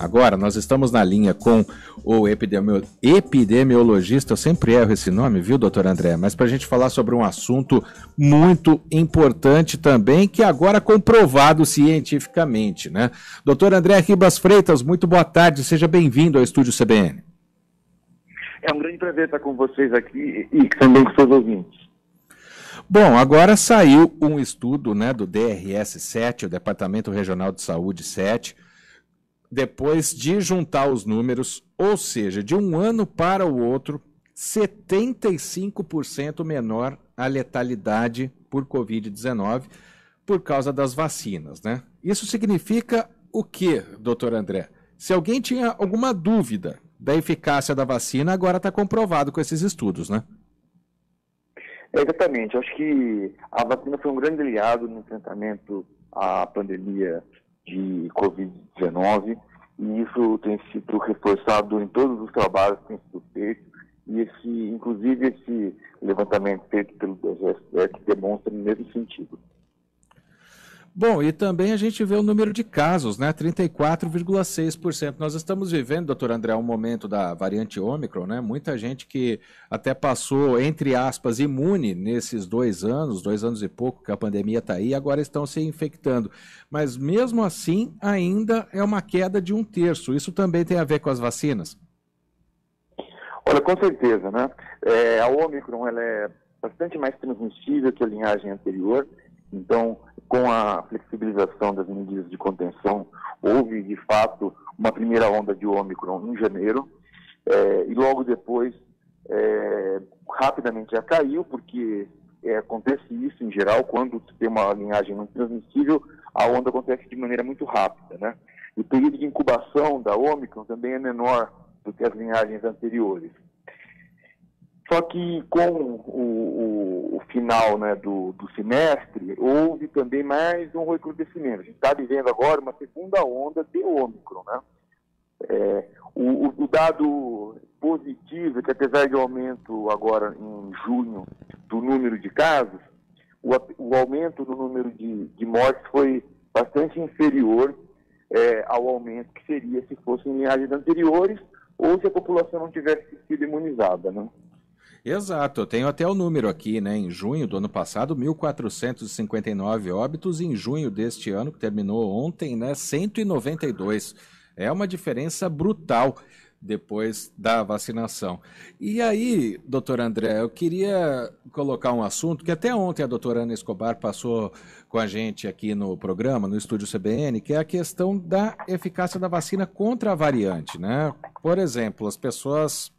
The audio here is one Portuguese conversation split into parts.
Agora nós estamos na linha com o epidemiologista, eu sempre erro esse nome, viu, doutor André? Mas para a gente falar sobre um assunto muito importante também, que agora é comprovado cientificamente, né? Doutor André Ribas Freitas, muito boa tarde, seja bem-vindo ao Estúdio CBN. É um grande prazer estar com vocês aqui e também com seus ouvintes. Bom, agora saiu um estudo, né, do DRS-7, o Departamento Regional de Saúde 7, depois de juntar os números, ou seja, de um ano para o outro, 75% menor a letalidade por Covid-19 por causa das vacinas, né? Isso significa o quê, doutor André? Se alguém tinha alguma dúvida da eficácia da vacina, agora está comprovado com esses estudos, né? Exatamente. Acho que a vacina foi um grande aliado no enfrentamento à pandemia de Covid-19 e isso tem sido reforçado em todos os trabalhos que têm sido feitos e inclusive esse levantamento feito pelo DGS demonstra no mesmo sentido. Bom, e também a gente vê o número de casos, né? 34,6%. Nós estamos vivendo, doutor André, um momento da variante Ômicron, né? Muita gente que até passou, entre aspas, imune nesses 2 anos e pouco que a pandemia está aí, agora estão se infectando. Mas mesmo assim, ainda é uma queda de 1/3. Isso também tem a ver com as vacinas? Olha, com certeza, né? A Ômicron, ela é bastante mais transmissível que a linhagem anterior. Então, com a flexibilização das medidas de contenção, houve, de fato, uma primeira onda de Ômicron em janeiro, e logo depois, rapidamente já caiu, porque acontece isso, em geral, quando tem uma linhagem não transmissível, a onda acontece de maneira muito rápida, né? E o período de incubação da Ômicron também é menor do que as linhagens anteriores. Só que com o final, né, do semestre, houve também mais um recrudescimento. A gente está vivendo agora uma segunda onda de Ômicron, né? O dado positivo é que, apesar de aumento agora em junho do número de casos, o aumento no número de mortes foi bastante inferior ao aumento que seria se fossem linhagens anteriores ou se a população não tivesse sido imunizada, né? Exato, eu tenho até o número aqui, né? Em junho do ano passado, 1.459 óbitos, e em junho deste ano, que terminou ontem, né? 192. É uma diferença brutal depois da vacinação. E aí, doutor André, eu queria colocar um assunto que até ontem a doutora Ana Escobar passou com a gente aqui no programa, no Estúdio CBN, que é a questão da eficácia da vacina contra a variante, né? Por exemplo, as pessoas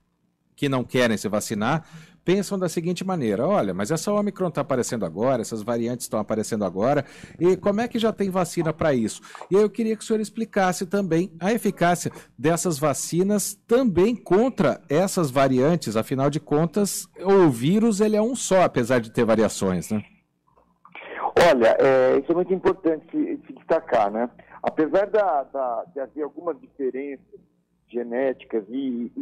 que não querem se vacinar pensam da seguinte maneira: olha, mas essa Ômicron está aparecendo agora, essas variantes estão aparecendo agora, e como é que já tem vacina para isso? E eu queria que o senhor explicasse também a eficácia dessas vacinas também contra essas variantes. Afinal de contas, o vírus ele é um só, apesar de ter variações, né? Olha, isso é muito importante se destacar, né? Apesar de haver algumas diferenças genéticas e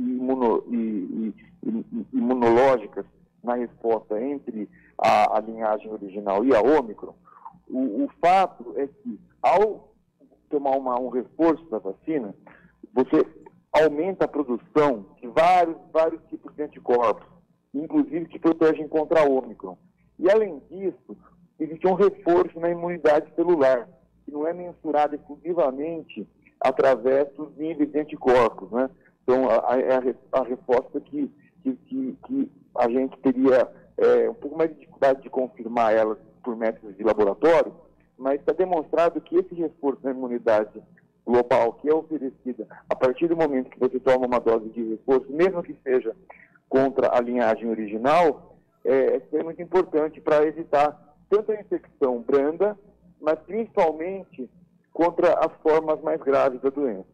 imunológicas na resposta entre a linhagem original e a Ômicron, o fato é que, ao tomar um reforço da vacina, você aumenta a produção de vários tipos de anticorpos, inclusive que protegem contra a Ômicron. E, além disso, existe um reforço na imunidade celular, que não é mensurado exclusivamente através dos níveis de anticorpos, né? Então, a resposta que a gente teria um pouco mais de dificuldade de confirmar ela por métodos de laboratório, mas está demonstrado que esse reforço na imunidade global que é oferecida a partir do momento que você toma uma dose de reforço, mesmo que seja contra a linhagem original, é muito importante para evitar tanto a infecção branda, mas principalmente contra as formas mais graves da doença.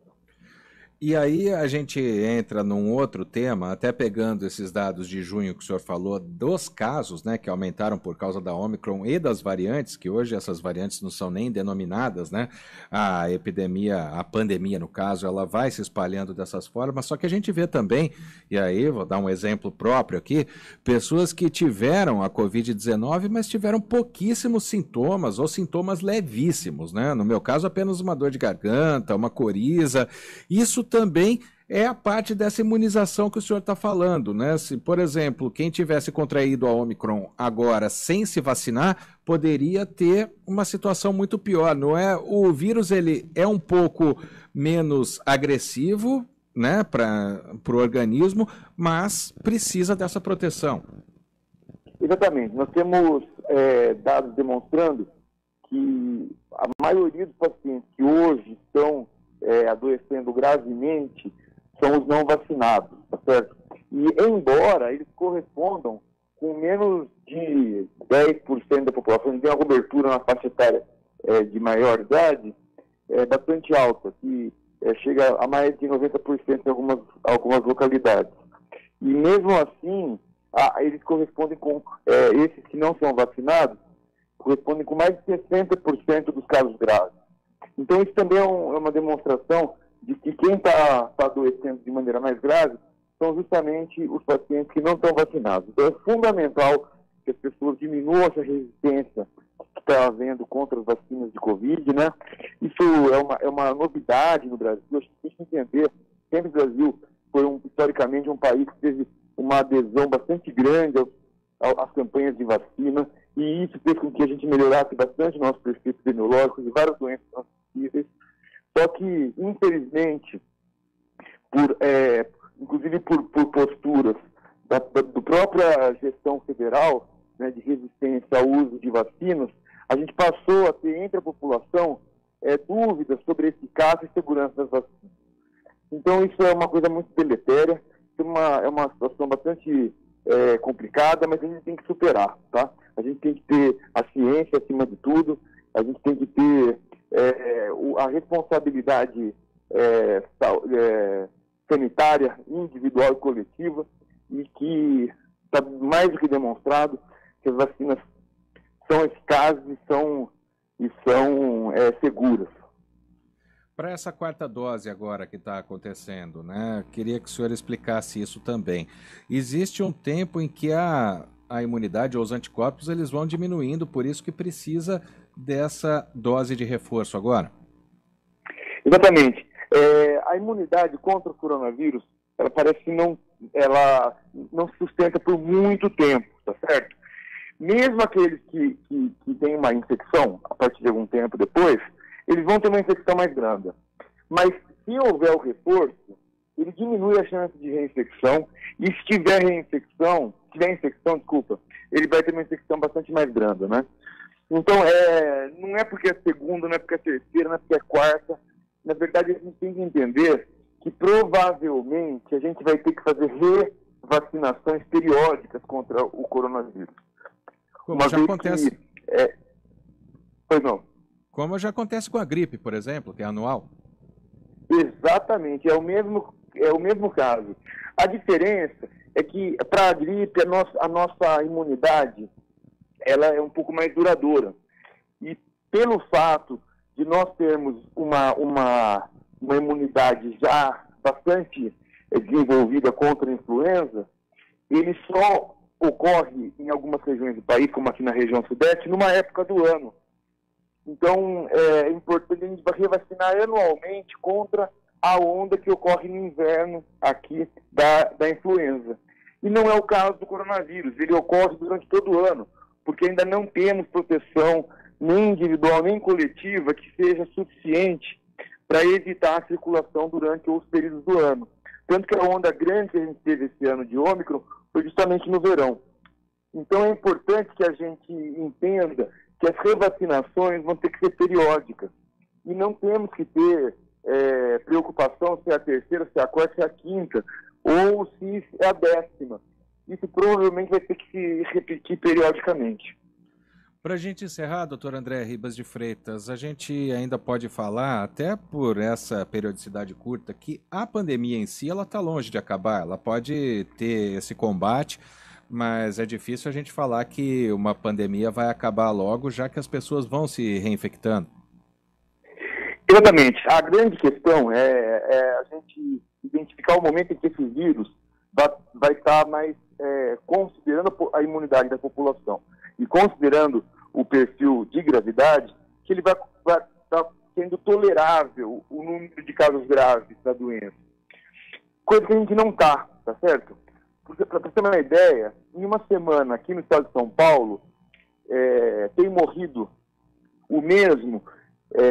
E aí a gente entra num outro tema, até pegando esses dados de junho que o senhor falou, dos casos, né, que aumentaram por causa da Omicron e das variantes, que hoje essas variantes não são nem denominadas, né? A epidemia, a pandemia, no caso, ela vai se espalhando dessas formas, só que a gente vê também, e aí vou dar um exemplo próprio aqui, pessoas que tiveram a Covid-19, mas tiveram pouquíssimos sintomas ou sintomas levíssimos, né? No meu caso, apenas uma dor de garganta, uma coriza. Isso também é a parte dessa imunização que o senhor está falando, né? Se, por exemplo, quem tivesse contraído a Omicron agora sem se vacinar, poderia ter uma situação muito pior, não é? O vírus, ele é um pouco menos agressivo, né, para o organismo, mas precisa dessa proteção. Exatamente. Nós temos dados demonstrando que a maioria dos pacientes que hoje estão adoecendo gravemente são os não vacinados, tá certo? E embora eles correspondam com menos de 10% da população, eles têm uma cobertura na faixa etária de maior idade bastante alta, que chega a mais de 90% em algumas localidades. E mesmo assim, eles correspondem com, esses que não são vacinados, correspondem com mais de 60% dos casos graves. Então, isso também é uma demonstração de que quem está adoecendo de maneira mais grave são justamente os pacientes que não estão vacinados. Então, é fundamental que as pessoas diminuam essa resistência que está havendo contra as vacinas de Covid, né? Isso é uma novidade no Brasil. A gente tem que entender que sempre o Brasil foi, historicamente, um país que teve uma adesão bastante grande às campanhas de vacina, e isso fez com que a gente melhorasse bastante o nosso perfil epidemiológico de várias doenças transmissíveis. Só que, infelizmente, inclusive por posturas da própria gestão federal, né, de resistência ao uso de vacinas, a gente passou a ter entre a população dúvidas sobre a eficácia e segurança das vacinas. Então, isso é uma coisa muito deletéria, é uma situação bastante complicada, mas a gente tem que superar, tá? A gente tem que ter a ciência acima de tudo, a gente tem que ter a responsabilidade sanitária, individual e coletiva, e que está mais do que demonstrado que as vacinas são eficazes e são seguras. Para essa quarta dose agora que está acontecendo, né? Queria que o senhor explicasse isso também. Existe um tempo em que a imunidade ou os anticorpos eles vão diminuindo, por isso que precisa dessa dose de reforço agora? Exatamente. A imunidade contra o coronavírus, ela parece que ela não se sustenta por muito tempo, tá certo? Mesmo aqueles que têm uma infecção, a partir de algum tempo depois, eles vão ter uma infecção mais grande. Mas se houver o reforço, ele diminui a chance de reinfecção, e se tiver infecção, ele vai ter uma infecção bastante mais grande, né? Então, não é porque é segunda, não é porque é terceira, não é porque é quarta. Na verdade, a gente tem que entender que provavelmente a gente vai ter que fazer revacinações periódicas contra o coronavírus. Como já acontece. Pois não. Como já acontece com a gripe, por exemplo, que é anual. Exatamente, é o mesmo caso. A diferença é que para a gripe a nossa imunidade ela é um pouco mais duradoura. E pelo fato de nós termos uma imunidade já bastante desenvolvida contra a influenza, ele só ocorre em algumas regiões do país, como aqui na região sudeste, numa época do ano. Então, é importante a gente revacinar anualmente contra a onda que ocorre no inverno aqui da influenza. E não é o caso do coronavírus, ele ocorre durante todo o ano, porque ainda não temos proteção nem individual, nem coletiva que seja suficiente para evitar a circulação durante os períodos do ano. Tanto que a onda grande que a gente teve esse ano de Ômicron foi justamente no verão. Então é importante que a gente entenda que as revacinações vão ter que ser periódicas. E não temos que ter preocupação se é a terceira, se é a quarta, se é a quinta, ou se é a 10ª. Isso provavelmente vai ter que se repetir periodicamente. Para a gente encerrar, doutor André Ribas de Freitas, a gente ainda pode falar, até por essa periodicidade curta, que a pandemia em si ela está longe de acabar. Ela pode ter esse combate, mas é difícil a gente falar que uma pandemia vai acabar logo, já que as pessoas vão se reinfectando. Exatamente. A grande questão é a gente identificar o momento em que esse vírus vai estar mais considerando a imunidade da população e considerando o perfil de gravidade, que ele vai estar sendo tolerável o número de casos graves da doença. Coisa que a gente não está, tá certo? Porque, para você ter uma ideia, em uma semana aqui no estado de São Paulo, tem morrido o mesmo,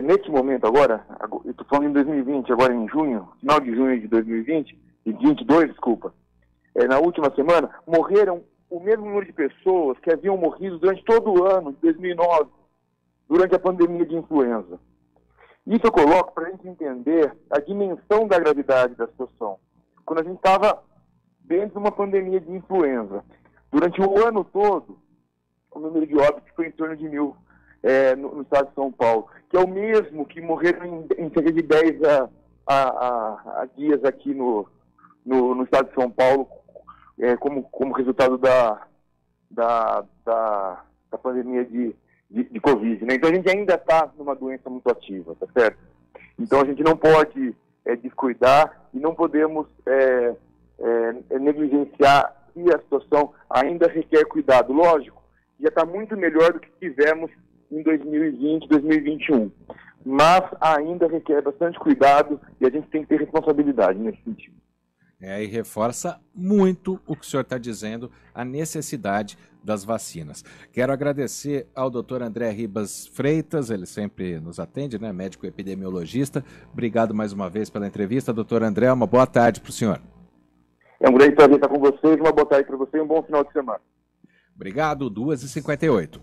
nesse momento agora, eu estou falando em 2020, agora em junho, final de junho de 2020, de 22, desculpa, na última semana, morreram o mesmo número de pessoas que haviam morrido durante todo o ano de 2009, durante a pandemia de influenza. Isso eu coloco para a gente entender a dimensão da gravidade da situação. Quando a gente estava dentro de uma pandemia de influenza, durante o ano todo, o número de óbitos foi em torno de 1.000 no estado de São Paulo, que é o mesmo que morreram em cerca de 10 dias aqui no estado de São Paulo, como resultado da pandemia de Covid, né? Então a gente ainda está numa doença muito ativa, tá certo? Então a gente não pode descuidar e não podemos negligenciar se a situação ainda requer cuidado. Lógico, já está muito melhor do que tivemos em 2020, 2021, mas ainda requer bastante cuidado e a gente tem que ter responsabilidade nesse sentido. E reforça muito o que o senhor está dizendo, a necessidade das vacinas. Quero agradecer ao doutor André Ribas Freitas, ele sempre nos atende, né? Médico epidemiologista. Obrigado mais uma vez pela entrevista, doutor André. Uma boa tarde para o senhor. É um grande prazer estar com vocês, uma boa tarde para você e um bom final de semana. Obrigado, 2h58.